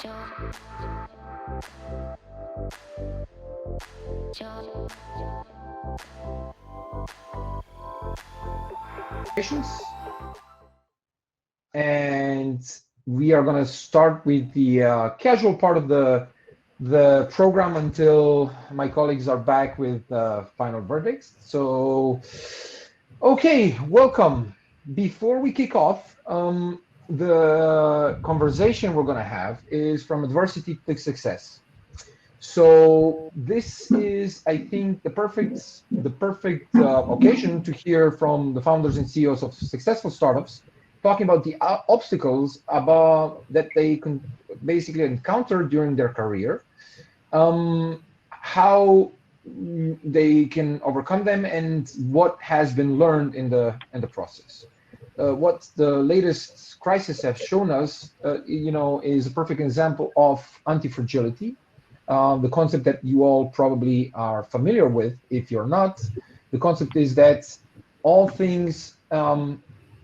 And we are going to start with the casual part of the program until my colleagues are back with final verdicts. So, okay, welcome. Before we kick off, the conversation we're going to have is from adversity to success. So this is, I think, the perfect occasion to hear from the founders and CEOs of successful startups talking about the obstacles that they can basically encounter during their career, how they can overcome them, and what has been learned in the process. What the latest crisis have shown us, is a perfect example of anti-fragility. The concept that you all probably are familiar with. If you're not, the concept is that all things,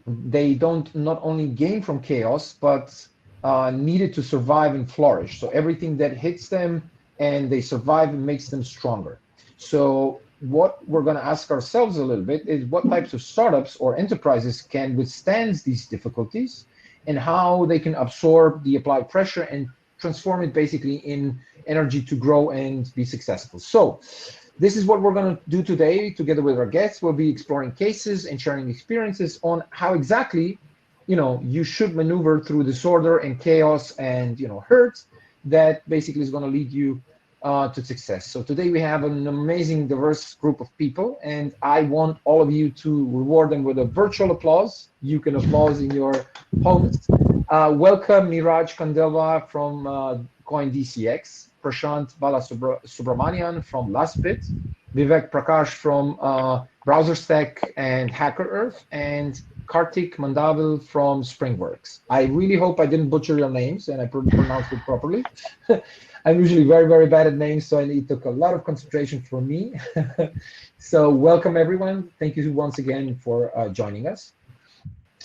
they don't not only gain from chaos, but needed to survive and flourish. So everything that hits them and they survive and makes them stronger. So what we're going to ask ourselves a little bit is what types of startups or enterprises can withstand these difficulties, and how they can absorb the applied pressure and transform it basically in energy to grow and be successful. So this is what we're going to do today together with our guests. We'll be exploring cases and sharing experiences on how exactly, you should maneuver through disorder and chaos and, hurt that basically is going to lead you to success. So today we have an amazing, diverse group of people, and I want all of you to reward them with a virtual applause. You can applause in your homes. Welcome Neeraj Khandelwal from CoinDCXPrashanth, Balasubramanian from LastbitVivek, Prakash from BrowserStack and HackerEarth, and Kartik, Mandaville from Springworks. I really hope I didn't butcher your names and I pronounced it properly. I'm usually very, very bad at names, so it took a lot of concentration for me. So welcome everyone. Thank you once again for joining us.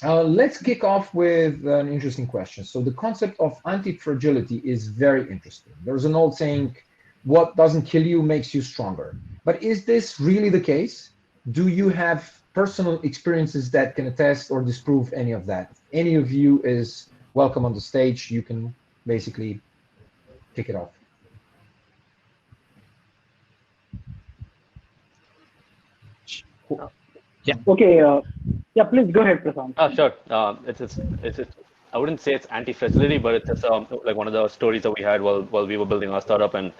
Let's kick off with an interesting question. So the concept of anti-fragility is very interesting. There's an old saying, what doesn't kill you makes you stronger. But is this really the case? Do you have personal experiences that can attest or disprove any of that? Any of you is welcome on the stage. You can basically kick it off. Yeah. Okay. Yeah, please go ahead, Prashant. Sure. It's I wouldn't say it's anti-fragility, but it's like one of the stories that we had while we were building our startup, and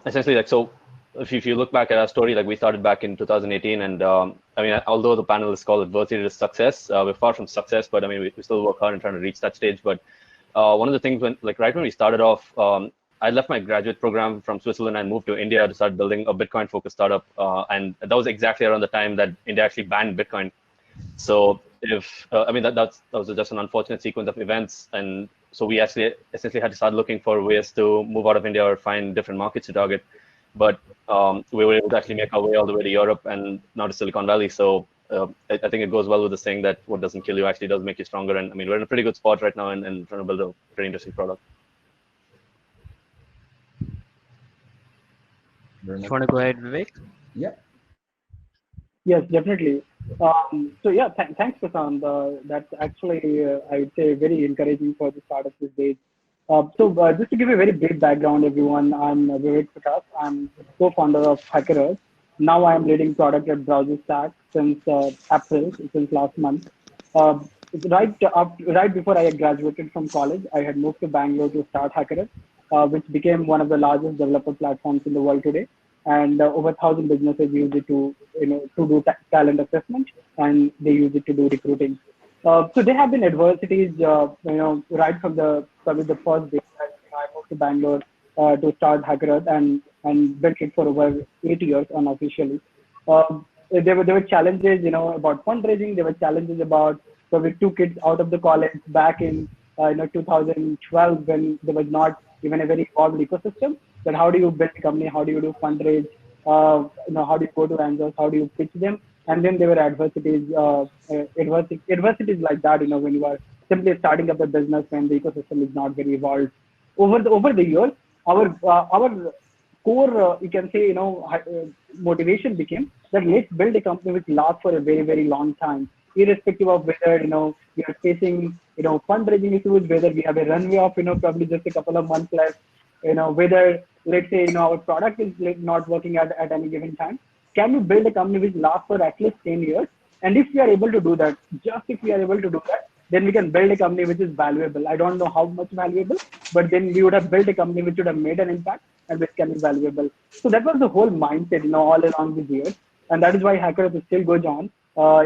essentially so. If you look back at our story, we started back in 2018, and although the panelists call it adversity to success, we're far from success, but we still work hard in trying to reach that stage. But one of the things right when we started off, I left my graduate program from Switzerland and moved to India to start building a Bitcoin-focused startup, and that was exactly around the time that India actually banned Bitcoin. So that was just an unfortunate sequence of events, and so we actually essentially had to start looking for ways to move out of India or find different markets to target. But we were able to actually make our way all the way to Europe and now to Silicon Valley. So I think it goes well with the saying that what doesn't kill you actually does make you stronger. And we're in a pretty good spot right now and trying to build a pretty interesting product. You want to go ahead, Vivek? Yeah. Yes, definitely. So yeah, thanks, Prashant. That's actually, I would say, very encouraging for the start of this day. So just to give a very brief background, everyone, I'm Vivek Prakash. I'm co-founder of HackerEarth. Now I'm leading product at BrowserStack since April, since last month. Right before I graduated from college, I had moved to Bangalore to start HackerEarth, which became one of the largest developer platforms in the world today. And over 1,000 businesses use it to do talent assessment, and they use it to do recruiting. So there have been adversities, right from the first day. I moved to Bangalore to start HackerEarth and built it for over 8 years unofficially. There were challenges, about fundraising. There were challenges about, so we took it out of the college back in 2012 when there was not even a very evolved ecosystem. That how do you build a company? How do you do fundraise? How do you go to angels? How do you pitch them? And then there were adversities like that, when you are simply starting up a business when the ecosystem is not very evolved. over the years, our core, you can say, motivation became that let's build a company which lasts for a very, very long time, irrespective of whether, we are facing, fundraising issues, whether we have a runway of, probably just a couple of months left, whether, let's say, our product is not working at any given time. Can we build a company which lasts for at least 10 years? And if we are able to do that, just if we are able to do that, then we can build a company which is valuable. I don't know how much valuable, but then we would have built a company which would have made an impact and which can be valuable. So that was the whole mindset, all along these years. And that is why HackerEarth still goes on.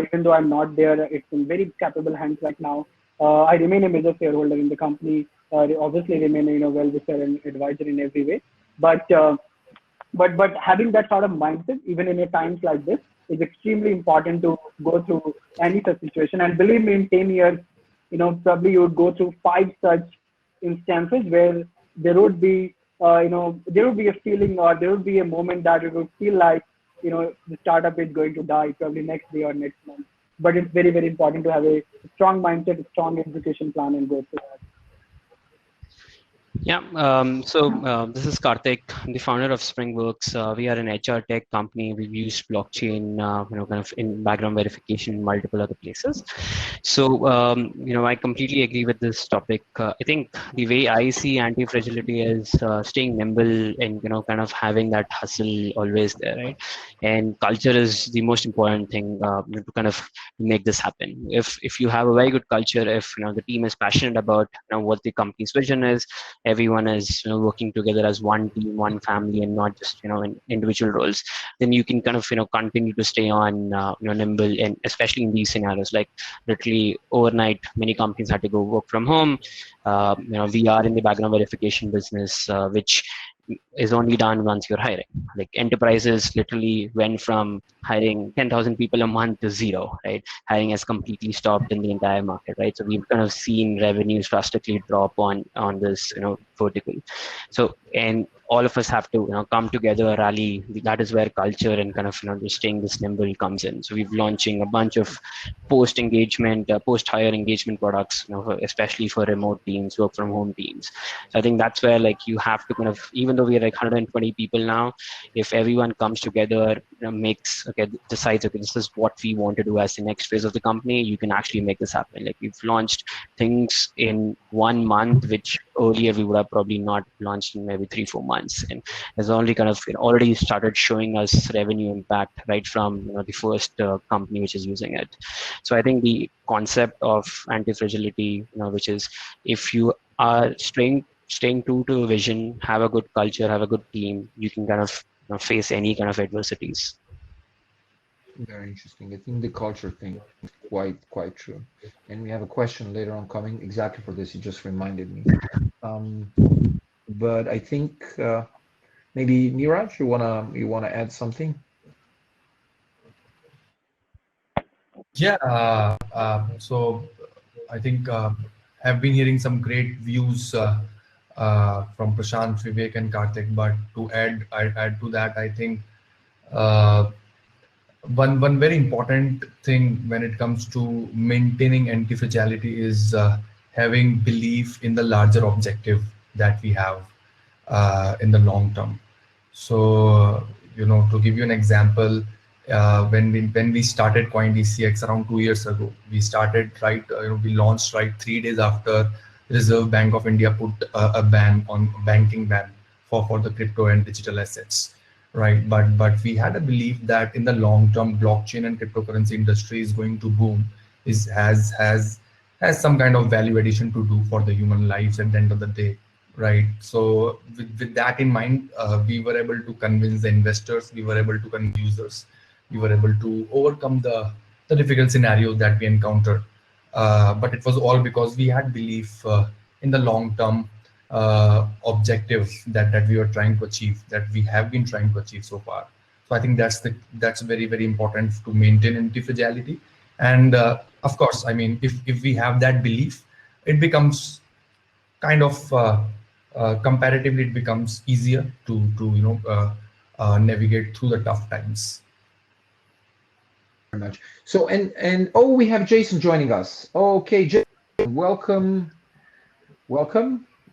Even though I'm not there, it's in very capable hands right now. I remain a major shareholder in the company. Obviously remain, well-wisher and advisor in every way. But having that sort of mindset, even in a times like this, is extremely important to go through any such situation. And believe me, in 10 years, probably you would go through 5 such instances where there would be, there would be a feeling, or there would be a moment that it would feel like, the startup is going to die probably next day or next month. But it's very, very important to have a strong mindset, a strong execution plan, and go through that. Yeah, this is Kartik, the founder of Springworks. We are an HR tech company. We've used blockchain, kind of in background verification in multiple other places. So, I completely agree with this topic. I think the way I see anti-fragility is staying nimble and, kind of having that hustle always there, right? And culture is the most important thing to kind of make this happen. If you have a very good culture, if the team is passionate about what the company's vision is, everyone is working together as one team, one family, and not just in individual roles, then you can kind of continue to stay on nimble, and especially in these scenarios, like literally overnight many companies had to go work from home. We are in the background verification business, which is only done once you're hiring. Like enterprises literally went from hiring 10,000 people a month to zero, right? Hiring has completely stopped in the entire market, right? So we've kind of seen revenues drastically drop on this, vertical. So, and all of us have to, come together, rally. That is where culture and kind of, just staying this nimble comes in. So we've launching a bunch of post-engagement, post-hire engagement products, especially for remote teams, work from home teams. So I think that's where like you have to kind of, even though we are like 120 people now, if everyone comes together, decides, okay, this is what we want to do as the next phase of the company, you can actually make this happen. Like we've launched things in 1 month, which earlier we would have probably not launched in maybe 3-4 months, and has only kind of already started showing us revenue impact right from the first company which is using it. So I think the concept of anti-fragility, which is if you are staying true to a vision, have a good culture, have a good team, you can kind of face any kind of adversities. Very interesting. I think the culture thing is quite true. And we have a question later on coming exactly for this. You just reminded me. But I think maybe Neeraj, you wanna add something? Yeah. So I think I've been hearing some great views from Prashanth, Vivek, and Kartik. But to add to that, I think one very important thing when it comes to maintaining anti-fragility is having belief in the larger objective that we have in the long term. So to give you an example, when we started CoinDCX around 2 years ago, we started we launched 3 days after Reserve Bank of India put a banking ban for the crypto and digital assets. Right, but we had a belief that in the long term, blockchain and cryptocurrency industry is going to boom. Has some kind of value addition to do for the human lives at the end of the day, right? So with that in mind, we were able to convince the investors, we were able to convince users, we were able to overcome the difficult scenarios that we encountered. But it was all because we had belief in the long term objectives that we were trying to achieve, that we have been trying to achieve so far. So I think that's very, very important to maintain anti-fragility. And of course, I mean, if we have that belief, it becomes kind of comparatively, it becomes easier to navigate through the tough times. Very much. So and we have Jason joining us. Okay, Jason, welcome.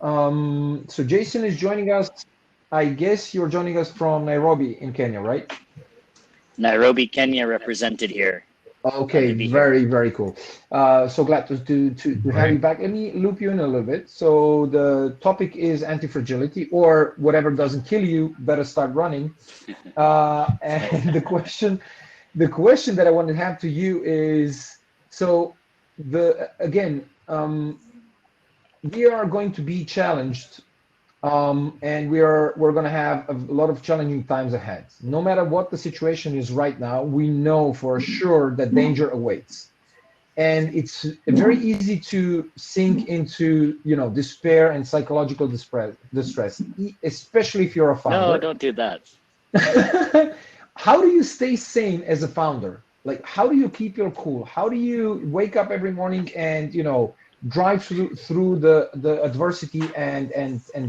So Jason is joining us. I guess you're joining us from Nairobi in Kenya, right? Nairobi, Kenya represented here. Okay, very cool. So glad to have you back. Let me loop you in a little bit. So the topic is anti-fragility, or whatever doesn't kill you, better start running. And the question that I want to have to you is, so we are going to be challenged, and we're going to have a lot of challenging times ahead. No matter what the situation is right now, we know for sure that danger awaits, and it's very easy to sink into despair and psychological distress, especially if you're a founder. No, don't do that. How do you stay sane as a founder? Like, how do you keep your cool? How do you wake up every morning and drive through the adversity and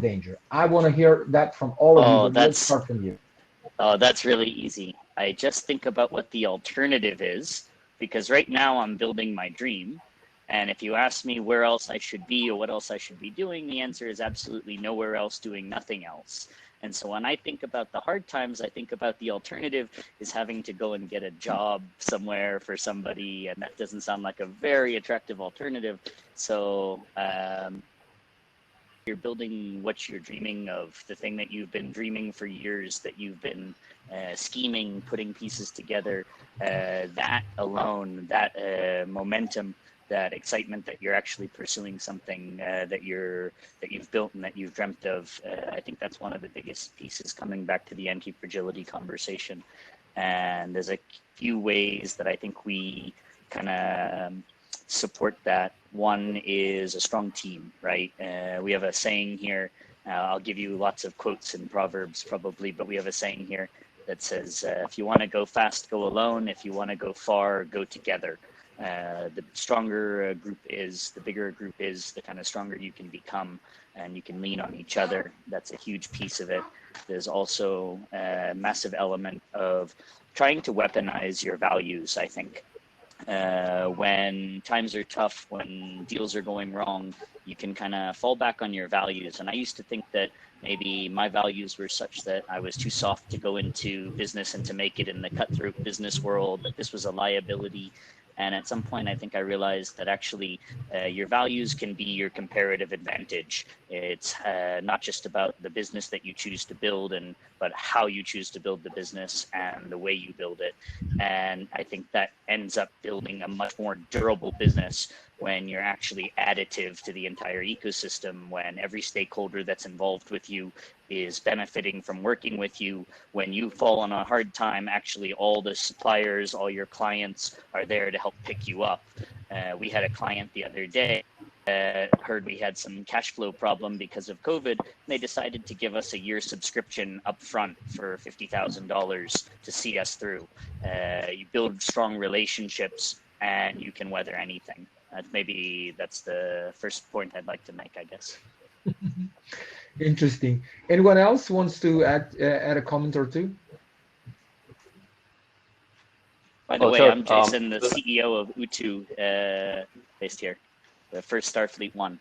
danger? I want to hear that from all of you, but let's start from you. Oh, that's really easy. I just think about what the alternative is, because right now I'm building my dream. And if you ask me where else I should be or what else I should be doing, the answer is absolutely nowhere else, doing nothing else. And so when I think about the hard times, I think about the alternative is having to go and get a job somewhere for somebody. And that doesn't sound like a very attractive alternative. So you're building what you're dreaming of, the thing that you've been dreaming for years, that you've been scheming, putting pieces together, that alone, that momentum, that excitement that you're actually pursuing something that you've built and that you've dreamt of. I think that's one of the biggest pieces, coming back to the anti-fragility conversation. And there's a few ways that I think we kind of support that. One is a strong team, right? We have a saying here. I'll give you lots of quotes and proverbs probably, but we have a saying here that says, if you want to go fast, go alone. If you want to go far, go together. The stronger a group is, the bigger a group is, the kind of stronger you can become, and you can lean on each other. That's a huge piece of it. There's also a massive element of trying to weaponize your values, I think. When times are tough, when deals are going wrong, you can kind of fall back on your values. And I used to think that maybe my values were such that I was too soft to go into business and to make it in the cutthroat business world, that this was a liability. And at some point, I think I realized that actually your values can be your comparative advantage. It's not just about the business that you choose to build, but how you choose to build the business and the way you build it. And I think that ends up building a much more durable business when you're actually additive to the entire ecosystem, when every stakeholder that's involved with you is benefiting from working with you. When you fall on a hard time, actually all the suppliers, all your clients are there to help pick you up. We had a client the other day, heard we had some cash flow problem because of COVID. They decided to give us a year subscription up front for $50,000 to see us through. You build strong relationships and you can weather anything. Maybe that's the first point I'd like to make, I guess. Interesting. Anyone else wants to add a comment or two? By the way, I'm Jason, the CEO of Utu, based here, the first Starfleet One.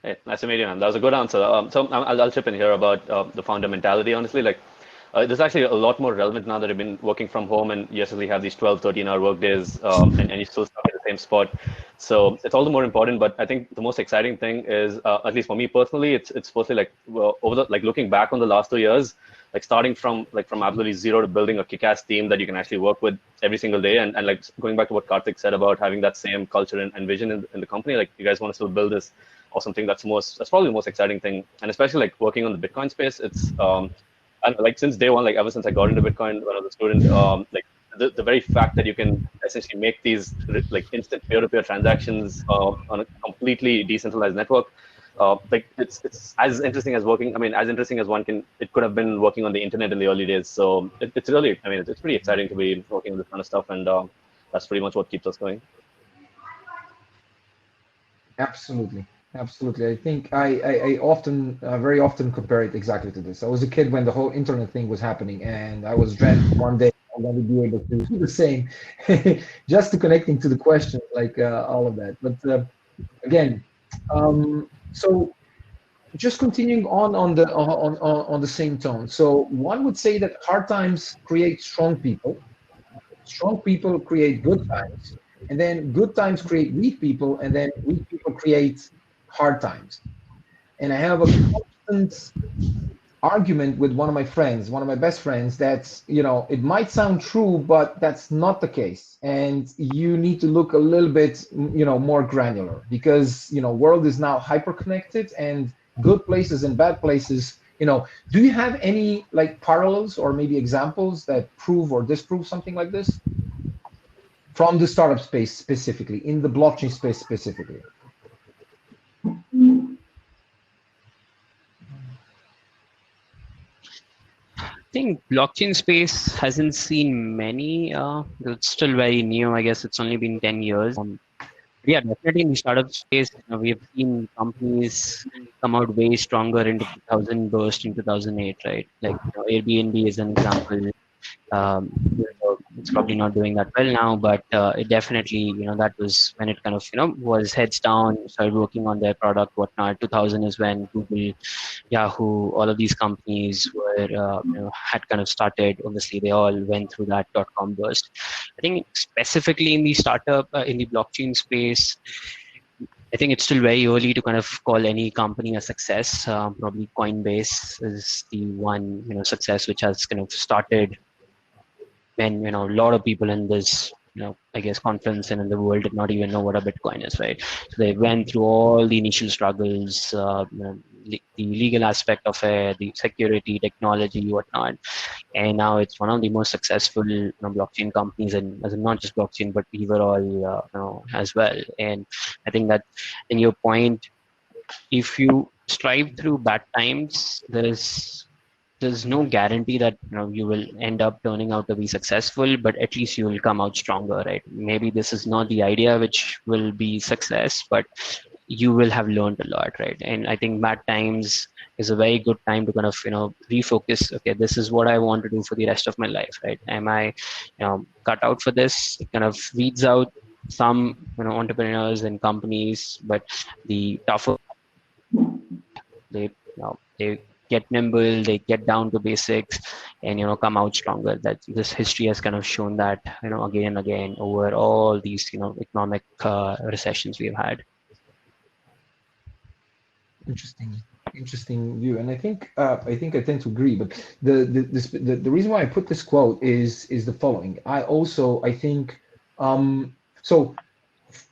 Hey, nice to meet you, man. That was a good answer. So I'll chip in here about the founder mentality. Honestly, like this is actually a lot more relevant now that I've been working from home, and you actually have these 12, 13-hour work days, and you still stuck in the same spot. So it's all the more important. But I think the most exciting thing is, at least for me personally, it's firstly like looking back on the last 2 years, like starting from absolutely zero to building a kick-ass team that you can actually work with every single day, and like going back to what Kartik said about having that same culture and vision in the company. Like you guys want to still build this awesome thing. That's probably the most exciting thing, and especially like working on the Bitcoin space. It's and like since day one, like ever since I got into Bitcoin when I was a student, like the very fact that you can essentially make these like instant peer-to-peer transactions on a completely decentralized network, like it's as interesting as working. I mean, as interesting as it could have been working on the internet in the early days. So it's really, I mean, it's pretty exciting to be working on this kind of stuff, and that's pretty much what keeps us going. Absolutely. Absolutely. I think I often, very often compare it exactly to this. I was a kid when the whole internet thing was happening, and I was dreading one day I'm going to be able to do the same, just to connecting to the question, like all of that. But again, So just continuing on the same tone. So one would say that hard times create strong people create good times, and then good times create weak people, and then weak people create hard times. And I have a constant argument with one of my friends, one of my best friends, that's, it might sound true, but that's not the case. And you need to look a little bit, more granular, because, world is now hyper connected, and good places and bad places, do you have any like parallels or maybe examples that prove or disprove something like this from the startup space specifically, in the blockchain space specifically? I think blockchain space hasn't seen many. It's still very new. I guess it's only been 10 years. Yeah, definitely in the startup space, we have seen companies come out way stronger into 2000 burst in 2008, right? Like Airbnb is an example. It's probably not doing that well now, but it definitely, that was when it kind of, was heads down, started working on their product, whatnot. 2000 is when Google, Yahoo, all of these companies were, had kind of started. Obviously, they all went through that .com burst. I think specifically in the startup, in the blockchain space, I think it's still very early to kind of call any company a success. Probably Coinbase is the one, success which has kind of started when, a lot of people in this, I guess conference and in the world did not even know what a Bitcoin is, right? So they went through all the initial struggles, the legal aspect of it, the security, technology, whatnot. And now it's one of the most successful blockchain companies, and as in not just blockchain, but overall, as well. And I think that in your point, if you strive through bad times, there's no guarantee that you will end up turning out to be successful, but at least you will come out stronger, right? Maybe this is not the idea which will be success, but you will have learned a lot, right? And I think bad times is a very good time to kind of refocus. Okay, this is what I want to do for the rest of my life, right? Am I cut out for this? It kind of weeds out some entrepreneurs and companies, but the tougher they get nimble, they get down to basics, and come out stronger. That this history has kind of shown that again and again over all these economic recessions we've had. Interesting view, and I think I tend to agree. But the reason why I put this quote is the following. I think so.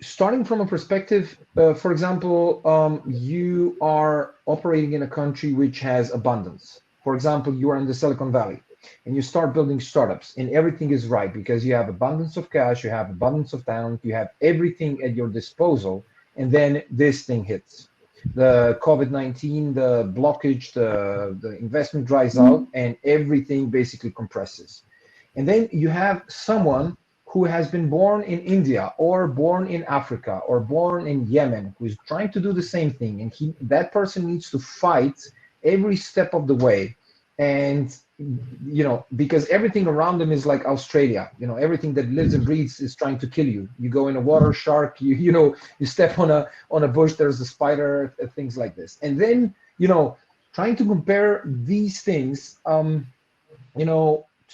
Starting from a perspective, for example, you are operating in a country which has abundance. For example, you are in the Silicon Valley and you start building startups, and everything is right because you have abundance of cash, you have abundance of talent, you have everything at your disposal, and then this thing hits. The COVID-19, the blockage, the investment dries out, and everything basically compresses. And then you have someone who has been born in India or born in Africa or born in Yemen, who is trying to do the same thing. And that person needs to fight every step of the way. And, because everything around them is like Australia, everything that lives and breathes is trying to kill you. You go in a water, shark, you step on a bush, there's a spider, things like this. And then, trying to compare these things,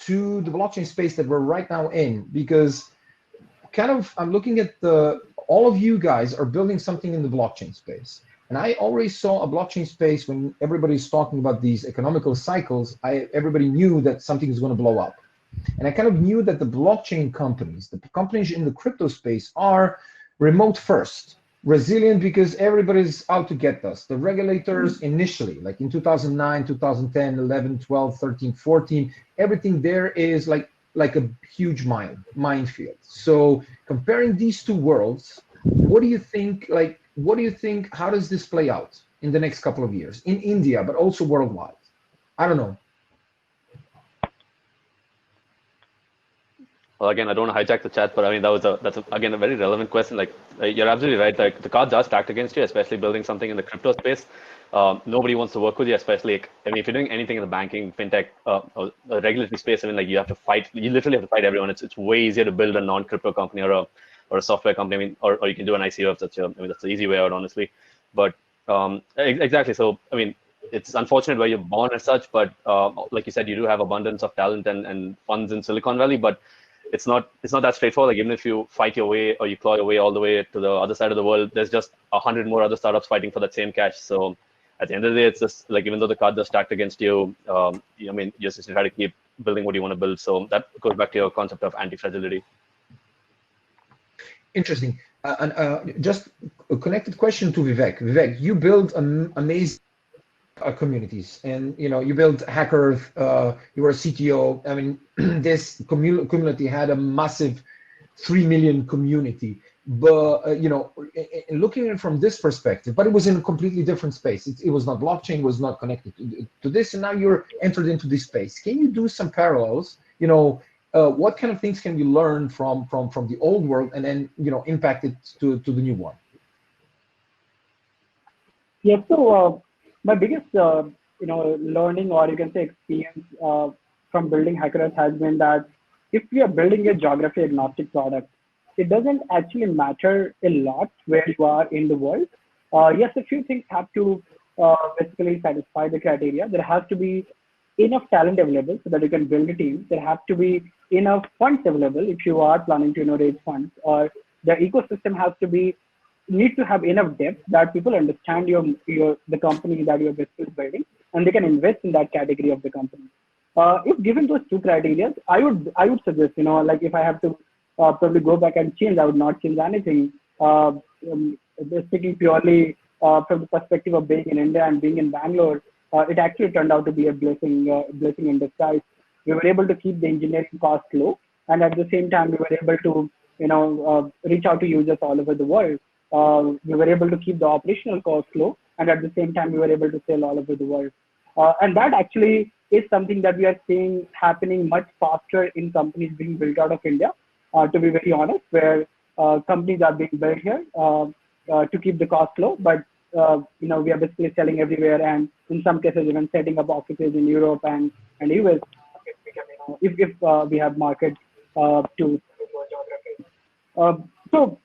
to the blockchain space that we're right now in, because kind of I'm looking at all of you guys are building something in the blockchain space. And I always saw a blockchain space when everybody's talking about these economical cycles, everybody knew that something is going to blow up. And I kind of knew that the blockchain companies, the companies in the crypto space are remote first, resilient because everybody's out to get us. The regulators initially, like in 2009, 2010, 11, 12, 13, 14, everything there is like a huge minefield. So comparing these two worlds, what do you think, how does this play out in the next couple of years in India, but also worldwide? I don't know. Well, again, I don't want to hijack the chat, but I mean, that's again a very relevant question. Like, you're absolutely right. Like, the cards are stacked against you, especially building something in the crypto space. Nobody wants to work with you, especially if you're doing anything in the banking, fintech, or regulatory space. I mean, like, you have to fight. You literally have to fight everyone. It's way easier to build a non-crypto company or a software company. I mean, or you can do an ICO if that's that's the easy way out, honestly. But exactly. So I mean, it's unfortunate where you're born as such, but like you said, you do have abundance of talent and funds in Silicon Valley, but it's not that straightforward. Like even if you fight your way or you claw your way all the way to the other side of the world, there's just 100 more other startups fighting for that same cash. So at the end of the day, it's just like, even though the cards are stacked against you, I mean, you just try to keep building what you want to build. So that goes back to your concept of anti-fragility. Interesting. Just a connected question to Vivek. Vivek, you build amazing communities, and you built HackerEarth. You were a CTO. I mean, this community had a massive 3 million community. But looking at it from this perspective, but it was in a completely different space. It was not blockchain, was not connected to this, and now you're entered into this space. Can you do some parallels? What kind of things can we learn from the old world and then impact it to the new one? Yeah. So my biggest learning, or you can say experience from building HackerEarth has been that if we are building a geography agnostic product, it doesn't actually matter a lot where you are in the world. Yes, a few things have to basically satisfy the criteria. There has to be enough talent available so that you can build a team. There have to be enough funds available if you are planning to raise funds, or the ecosystem has to need to have enough depth that people understand the company that you're basically building, and they can invest in that category of the company. If given those two criteria, I would suggest, like if I have to probably go back and change, I would not change anything. Speaking purely from the perspective of being in India and being in Bangalore, it actually turned out to be a blessing in disguise. We were able to keep the engineering cost low, and at the same time, we were able to reach out to users all over the world. We were able to keep the operational cost low, and at the same time, we were able to sell all over the world. And that actually is something that we are seeing happening much faster in companies being built out of India. To be very honest, where companies are being built here to keep the cost low, but we are basically selling everywhere, and in some cases even setting up offices in Europe and US if we have market to geography. So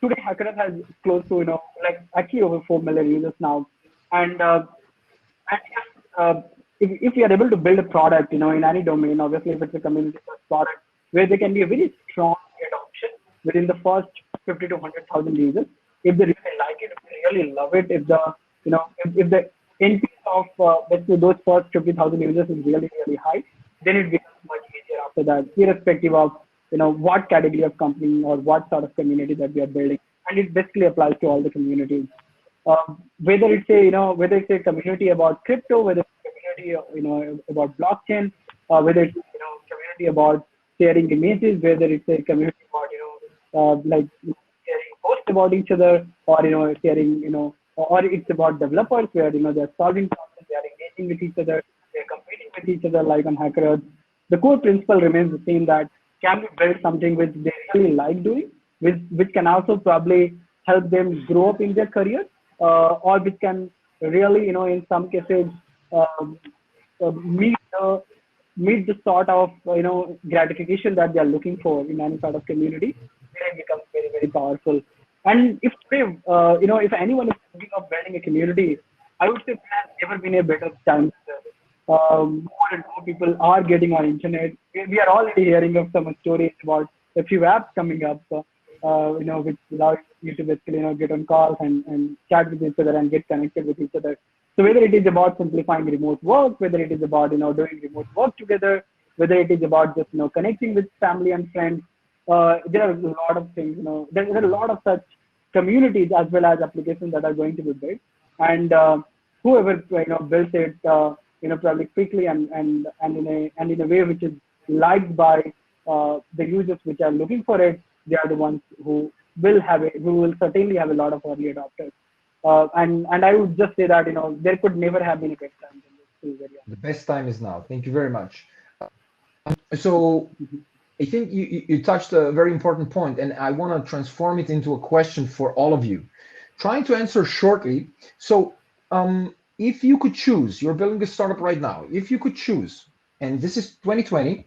today HackerEarth has close to actually over 4 million users now, and if we are able to build a product in any domain, obviously if it's a community product where there can be a very strong adoption within the first 50 to 100,000 users, if they really like it, if they really love it, if the NPS of those first 50,000 users is really high, then it becomes much easier after that, irrespective of what category of company or what sort of community that we are building, and it basically applies to all the communities. Whether it's a community about crypto, whether it's a community about blockchain, whether it's community about sharing images, whether it's a community about sharing posts about each other, or sharing or it's about developers where they're solving problems, they are engaging with each other, they're competing with each other like on HackerEarth. The core principle remains the same, that can we build something which they really like doing, which can also probably help them grow up in their career, or which can really in some cases meet the sort of gratification that they are looking for in any sort of community, where it becomes very powerful. And if today if anyone is thinking of building a community, I would say there has never been a better time. More and more people are getting on internet. We are already hearing of some stories about a few apps coming up, which allow you to basically get on calls and chat with each other and get connected with each other. So whether it is about simplifying remote work, whether it is about doing remote work together, whether it is about just connecting with family and friends, there are a lot of things. There are a lot of such communities as well as applications that are going to be built, and whoever builds it, probably quickly and in a way which is liked by the users which are looking for it, they are the ones who will certainly have a lot of early adopters. And I would just say that there could never have been a better time than this. The best time is now. Thank you very much. So I think you touched a very important point, and I want to transform it into a question for all of you. Trying to answer shortly. So if you could choose, you're building a startup right now. If you could choose, and this is 2020,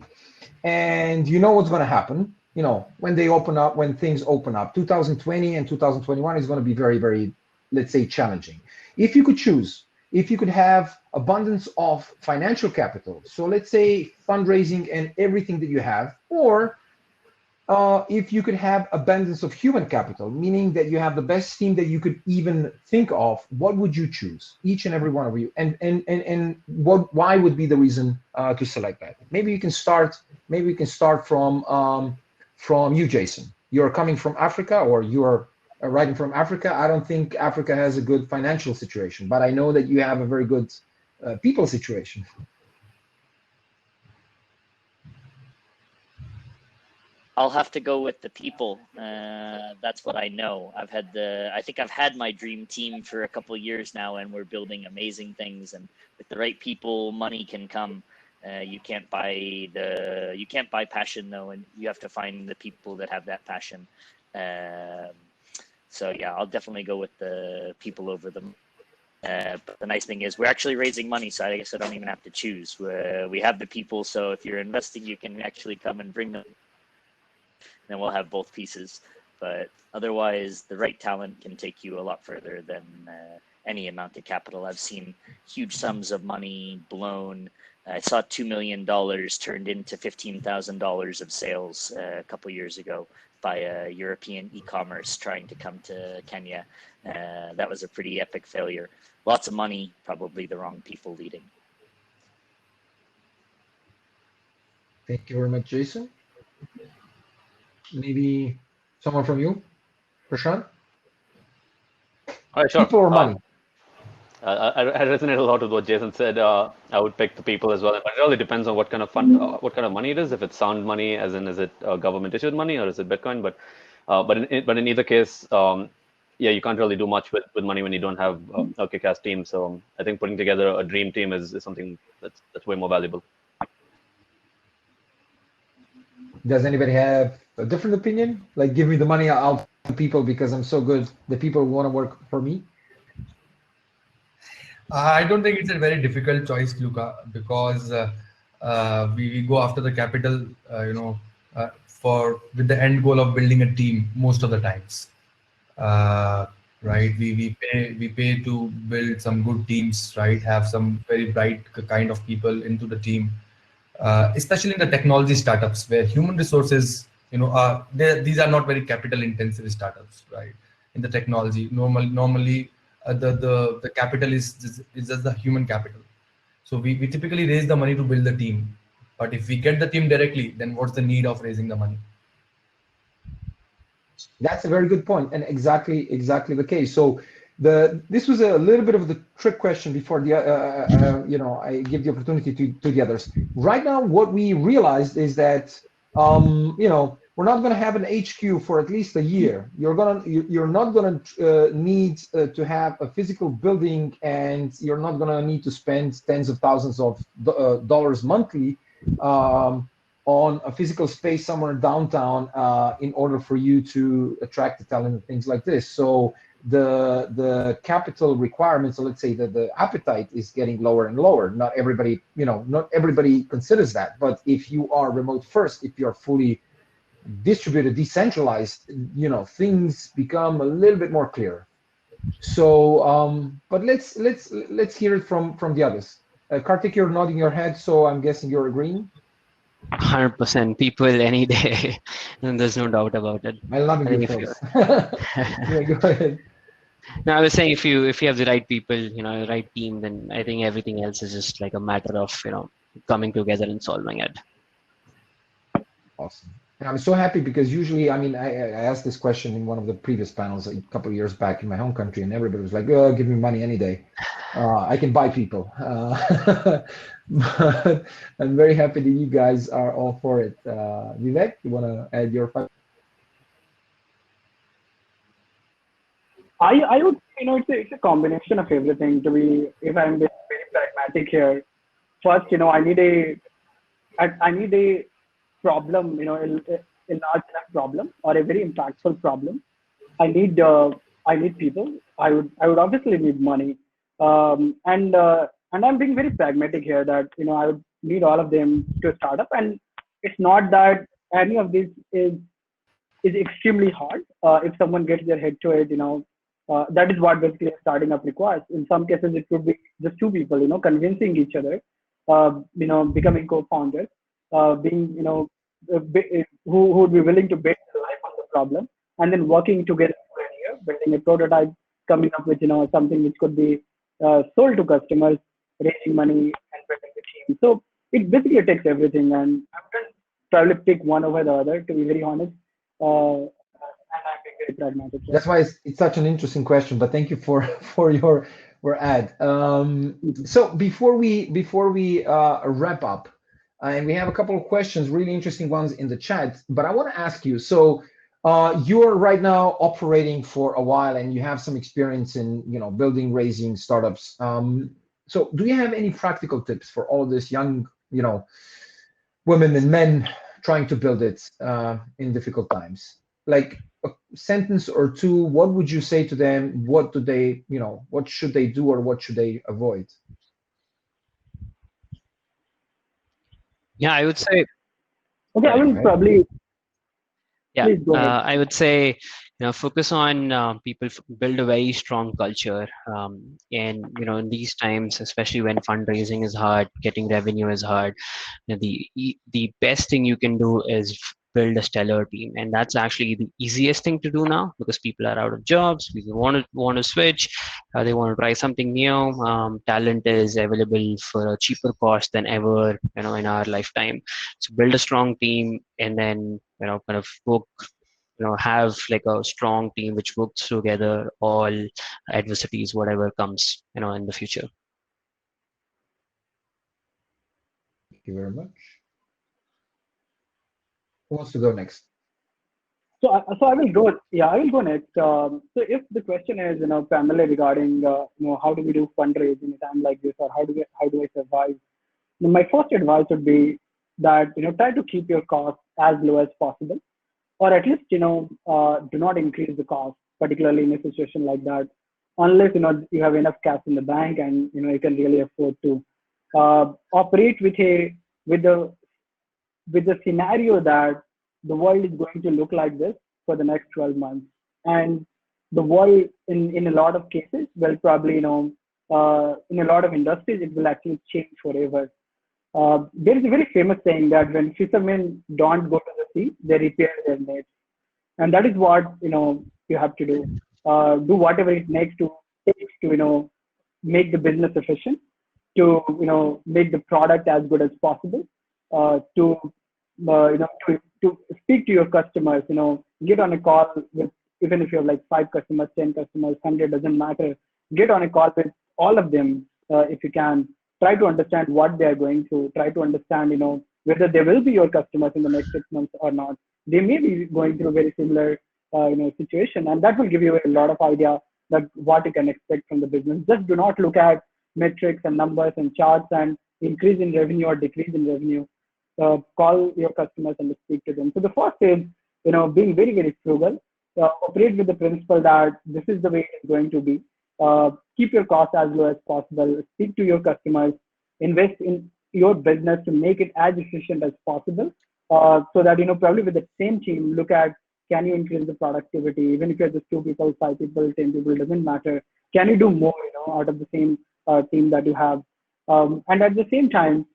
and what's going to happen, when they open up, when things open up, 2020 and 2021 is going to be very, very let's say, challenging. If you could choose, if you could have abundance of financial capital, so let's say fundraising and everything that you have, or if you could have abundance of human capital, meaning that you have the best team that you could even think of, what would you choose, each and every one of you, and why would be the reason to select that? Maybe you can start. Maybe we can start from you, Jason. You're coming from Africa, or you're writing from Africa. I don't think Africa has a good financial situation, but I know that you have a very good people situation. I'll have to go with the people. That's what I know. I think I've had my dream team for a couple of years now, and we're building amazing things. And with the right people, money can come. You can't buy passion though, and you have to find the people that have that passion. So yeah, I'll definitely go with the people over them. But the nice thing is we're actually raising money, so I guess I don't even have to choose. We have the people, so if you're investing, you can actually come and bring them. Then we'll have both pieces. But otherwise, the right talent can take you a lot further than any amount of capital. I've seen huge sums of money blown. I saw $2 million turned into $15,000 of sales a couple years ago by a European e-commerce trying to come to Kenya. That was a pretty epic failure. Lots of money, probably the wrong people leading. Thank you very much, Jason. Maybe someone from you, Prashant? All right, sure. People or money? I resonate a lot with what Jason said. I would pick the people as well. But it really depends on what kind of fund, what kind of money it is. If it's sound money, as in, is it government issued money or is it Bitcoin? But in either case, yeah, you can't really do much with money when you don't have a kick-ass team. So I think putting together a dream team is something that's way more valuable. Does anybody have a different opinion? Like, give me the money, I'll to people because I'm so good. The people want to work for me. I don't think it's a very difficult choice, Luca, because we go after the capital, with the end goal of building a team most of the times, right? We pay to build some good teams, right? Have some very bright kind of people into the team, especially in the technology startups where human resources, these are not very capital intensive startups, right? In the technology, normally. The capital is just the human capital. So we typically raise the money to build the team. But if we get the team directly, then what's the need of raising the money? That's a very good point, and exactly the case. So this was a little bit of the trick question before I give the opportunity to the others. Right now, what we realized is that we're not going to have an HQ for at least a year. You're not going to need to have a physical building, and you're not going to need to spend tens of thousands of dollars monthly on a physical space somewhere downtown in order for you to attract the talent and things like this. So the capital requirements, so let's say that the appetite is getting lower and lower. Not everybody considers that, but if you are remote first, if you're fully distributed, decentralized, things become a little bit more clear. So, but let's hear it from the others. Kartik, you're nodding your head, so I'm guessing you're agreeing. 100% people any day, and there's no doubt about it. I love you folks. Yeah, go ahead. No, I was saying if you have the right people, the right team, then I think everything else is just like a matter of coming together and solving it. Awesome. And I'm so happy because usually, I asked this question in one of the previous panels a couple of years back in my home country, and everybody was like, "Oh, give me money any day. I can buy people." But I'm very happy that you guys are all for it. Vivek, you want to add your? I would, it's a combination of everything. If I'm being very pragmatic here, first, I need a problem, a large enough problem or a very impactful problem. I need people. I would obviously need money, and I'm being very pragmatic here that I would need all of them to start up, and it's not that any of this is extremely hard. If someone gets their head to it, That is what basically a starting up requires. In some cases, it could be just two people, convincing each other, becoming co-founders, being, who would be willing to bet their life on the problem, and then working together for a year, building a prototype, coming up with, something which could be sold to customers, raising money, and building the team. So it basically takes everything, and I wouldn't probably pick one over the other, to be very honest. And I'm being very pragmatic. That's why it's such an interesting question. But thank you for your ad. So before we wrap up, and we have a couple of questions, really interesting ones in the chat. But I want to ask you. So you're right now operating for a while, and you have some experience in building, raising startups. So do you have any practical tips for all this young women and men trying to build it in difficult times? Like a sentence or two, what would you say to them? What do they, what should they do, or what should they avoid? Yeah, I would say. Okay, I will probably. Yeah, I would say, focus on people, build a very strong culture. And, in these times, especially when fundraising is hard, getting revenue is hard, the best thing you can do is build a stellar team. And that's actually the easiest thing to do now, because people are out of jobs, people want to switch, they want to try something new. Talent is available for a cheaper cost than ever, in our lifetime. So build a strong team, and then, kind of work, have like a strong team which works together, all adversities, whatever comes, in the future. Thank you very much. Who wants to go next? So I will go. Yeah, I will go next. So if the question is, primarily regarding, how do we do fundraising in a time like this, or how do I survive? My first advice would be that, try to keep your costs as low as possible, or at least, do not increase the cost, particularly in a situation like that, unless, you have enough cash in the bank and, you can really afford to operate with the scenario that the world is going to look like this for the next 12 months. And the world, in a lot of cases, will probably, in a lot of industries, it will actually change forever. There is a very famous saying that when fishermen don't go to the sea, they repair their nets. And that is what, you have to do. Do whatever it takes to, make the business efficient, to, make the product as good as possible, to speak to your customers, get on a call with, even if you have like 5 customers, 10 customers, 100, doesn't matter. Get on a call with all of them if you can. Try to understand what they are going through. Try to understand, whether they will be your customers in the next 6 months or not. They may be going through a very similar, situation, and that will give you a lot of idea that what you can expect from the business. Just do not look at metrics and numbers and charts and increase in revenue or decrease in revenue. Call your customers and speak to them. So the first is, being very, very frugal. Operate with the principle that this is the way it is going to be. Keep your costs as low as possible. Speak to your customers. Invest in your business to make it as efficient as possible. So that, probably with the same team, look at, can you increase the productivity? Even if you're just 2 people, 5 people, 10 people, doesn't matter. Can you do more, out of the same team that you have? And at the same time,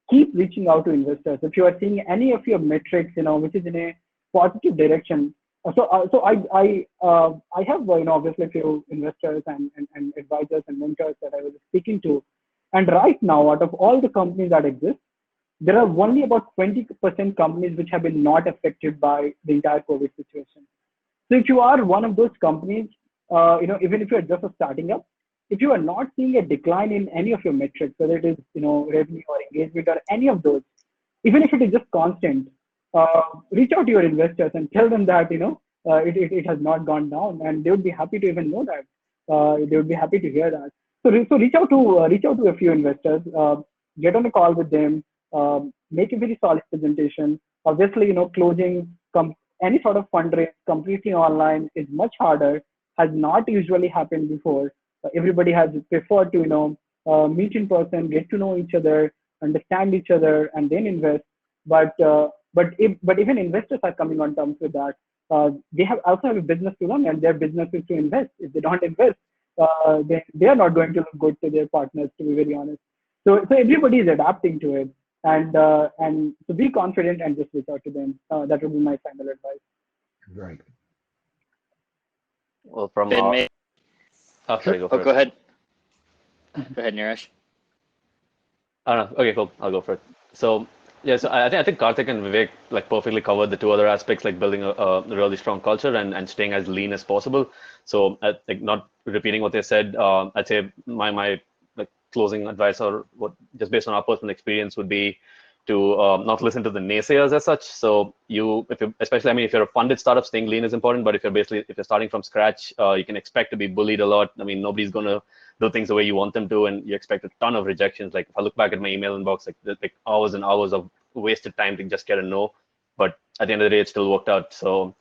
keep reaching out to investors. If you are seeing any of your metrics, which is in a positive direction. So I have, obviously a few investors and advisors and mentors that I was speaking to. And right now, out of all the companies that exist, there are only about 20% companies which have been not affected by the entire COVID situation. So if you are one of those companies, even if you're just starting up, if you are not seeing a decline in any of your metrics, whether it is, revenue or engagement or any of those, even if it is just constant, reach out to your investors and tell them that, it has not gone down, and they would be happy to even know that. They would be happy to hear that. So reach out to a few investors, get on a call with them, make a very solid presentation. Obviously, closing any sort of fundraise completely online is much harder, has not usually happened before. Everybody has preferred to, meet in person, get to know each other, understand each other, and then invest. But even investors are coming on terms with that. they also have a business to run, and their business is to invest. If they don't invest, they are not going to look good to their partners, to be very honest. So everybody is adapting to it, and so be confident and just reach out to them. That would be my final advice. Right. Well, from Ben, sorry, go go ahead. Go ahead, Neeraj. I don't know. Okay, cool. I'll go for it. So yeah, so I think Kartik and Vivek like perfectly covered the two other aspects, like building a really strong culture and staying as lean as possible. So like not repeating what they said, I'd say my like closing advice or what just based on our personal experience would be to not listen to the naysayers as such. So if you especially, I mean, if you're a funded startup, staying lean is important. But if you're starting from scratch, you can expect to be bullied a lot. I mean, nobody's gonna do things the way you want them to, and you expect a ton of rejections. Like if I look back at my email inbox, like hours and hours of wasted time to just get a no. But at the end of the day, it still worked out. So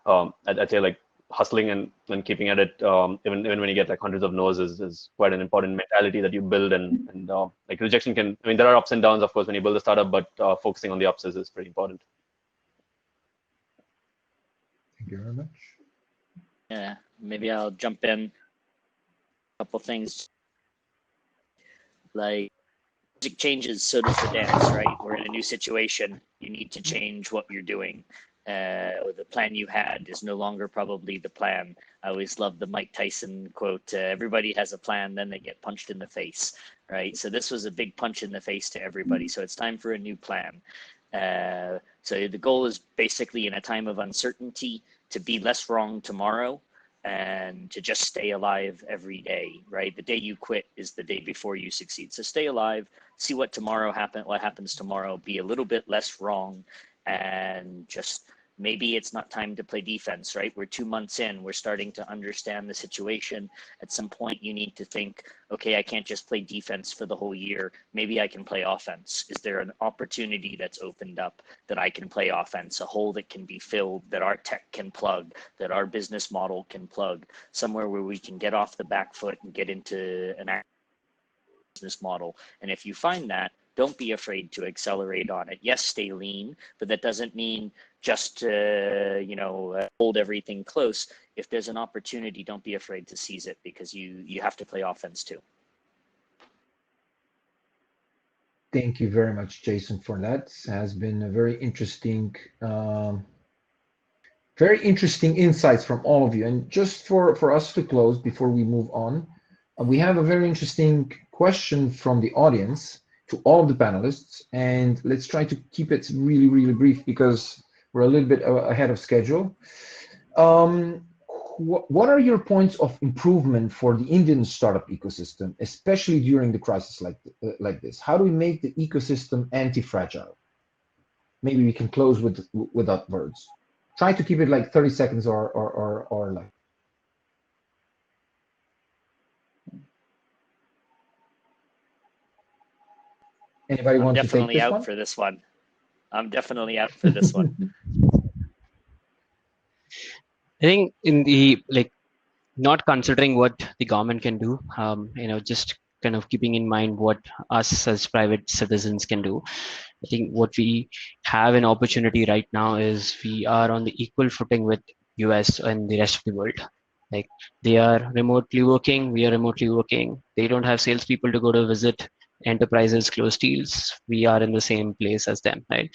I'd say like hustling and keeping at it, even when you get like hundreds of no's is quite an important mentality that you build. And like rejection can, I mean, there are ups and downs, of course, when you build a startup, but focusing on the ups is pretty important. Thank you very much. Yeah, maybe I'll jump in. A couple things. Like music changes, so does the dance, right? We're in a new situation. You need to change what you're doing. Or the plan you had is no longer probably the plan. I always love the Mike Tyson quote, everybody has a plan, then they get punched in the face, right? So this was a big punch in the face to everybody. So it's time for a new plan. So the goal is basically in a time of uncertainty to be less wrong tomorrow and to just stay alive every day, right? The day you quit is the day before you succeed. So stay alive, see what happens tomorrow, be a little bit less wrong, and just maybe it's not time to play defense, right? We're 2 months in, we're starting to understand the situation. At some point you need to think, okay, I can't just play defense for the whole year. Maybe I can play offense. Is there an opportunity that's opened up that I can play offense, a hole that can be filled, that our tech can plug, that our business model can plug, somewhere where we can get off the back foot and get into an business model? And if you find that, don't be afraid to accelerate on it. Yes, stay lean, but that doesn't mean just hold everything close. If there's an opportunity, don't be afraid to seize it, because you have to play offense too. Thank you very much, Jason, for that. It has been a very interesting insights from all of you. And just for us to close before we move on, we have a very interesting question from the audience to all of the panelists, and let's try to keep it really, really brief because we're a little bit ahead of schedule. What are your points of improvement for the Indian startup ecosystem, especially during the crisis like this? How do we make the ecosystem anti-fragile? Maybe we can close without words. Try to keep it like 30 seconds or like. Anybody want to take this one? I'm definitely out for this one. I'm definitely out for this one. I think in the not considering what the government can do, just kind of keeping in mind what us as private citizens can do. I think what we have an opportunity right now is we are on the equal footing with US and the rest of the world. Like they are remotely working, we are remotely working. They don't have salespeople to go to visit enterprises, close deals. We are in the same place as them, right?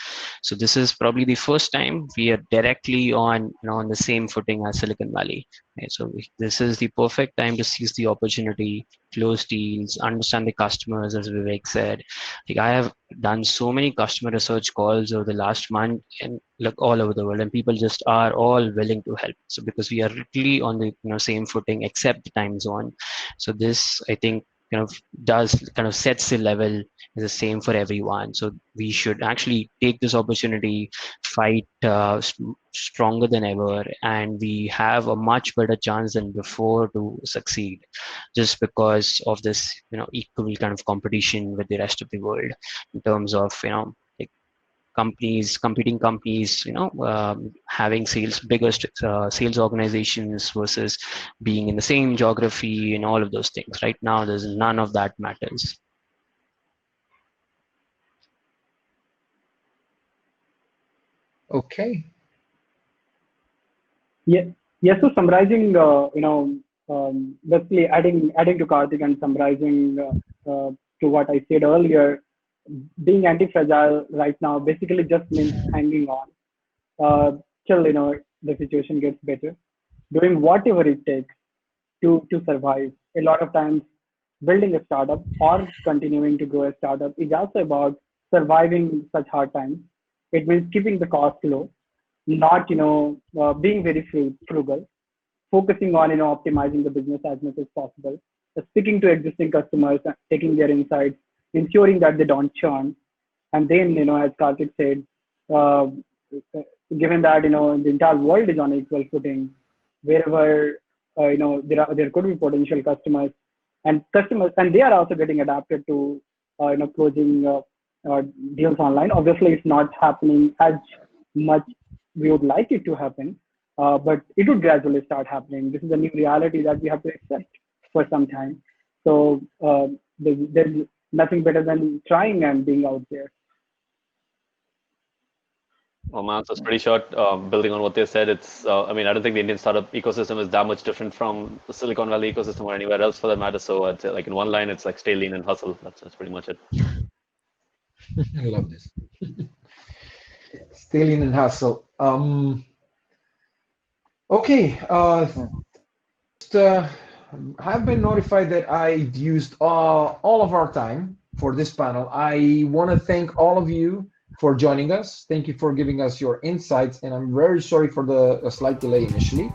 So this is probably the first time we are directly on the same footing as Silicon Valley. Right? So this is the perfect time to seize the opportunity, close deals, understand the customers, as Vivek said. Like I have done so many customer research calls over the last month and all over the world, and people just are all willing to help. So because we are really on the same footing except the time zone. So this, I think, sets the level is the same for everyone. So we should actually take this opportunity, fight stronger than ever, and we have a much better chance than before to succeed, just because of this equal kind of competition with the rest of the world in terms of competing companies, having bigger sales organizations versus being in the same geography and all of those things. Right now, there's none of that matters. Okay. Yeah. Yes. So summarizing, basically adding to Kartik and summarizing to what I said earlier, being anti-fragile right now basically just means hanging on till the situation gets better, doing whatever it takes to survive. A lot of times, building a startup or continuing to grow a startup is also about surviving such hard times. It means keeping the cost low, not being very frugal, focusing on optimizing the business as much as possible, speaking to existing customers, taking their insights, ensuring that they don't churn, and then as Kartik said, uh, given that the entire world is on equal footing, wherever there could be potential customers, and they are also getting adapted to closing deals online. Obviously, it's not happening as much we would like it to happen, but it would gradually start happening. This is a new reality that we have to accept for some time. So there's nothing better than trying and being out there. Well, my answer's pretty short. Building on what they said, I mean, I don't think the Indian startup ecosystem is that much different from the Silicon Valley ecosystem or anywhere else for that matter. So I'd say, like in one line, it's like stay lean and hustle. That's pretty much it. I love this. Stay lean and hustle. Okay. Have been notified that I used all of our time for this panel. I want to thank all of you for joining us. Thank you for giving us your insights, and I'm very sorry for the slight delay initially.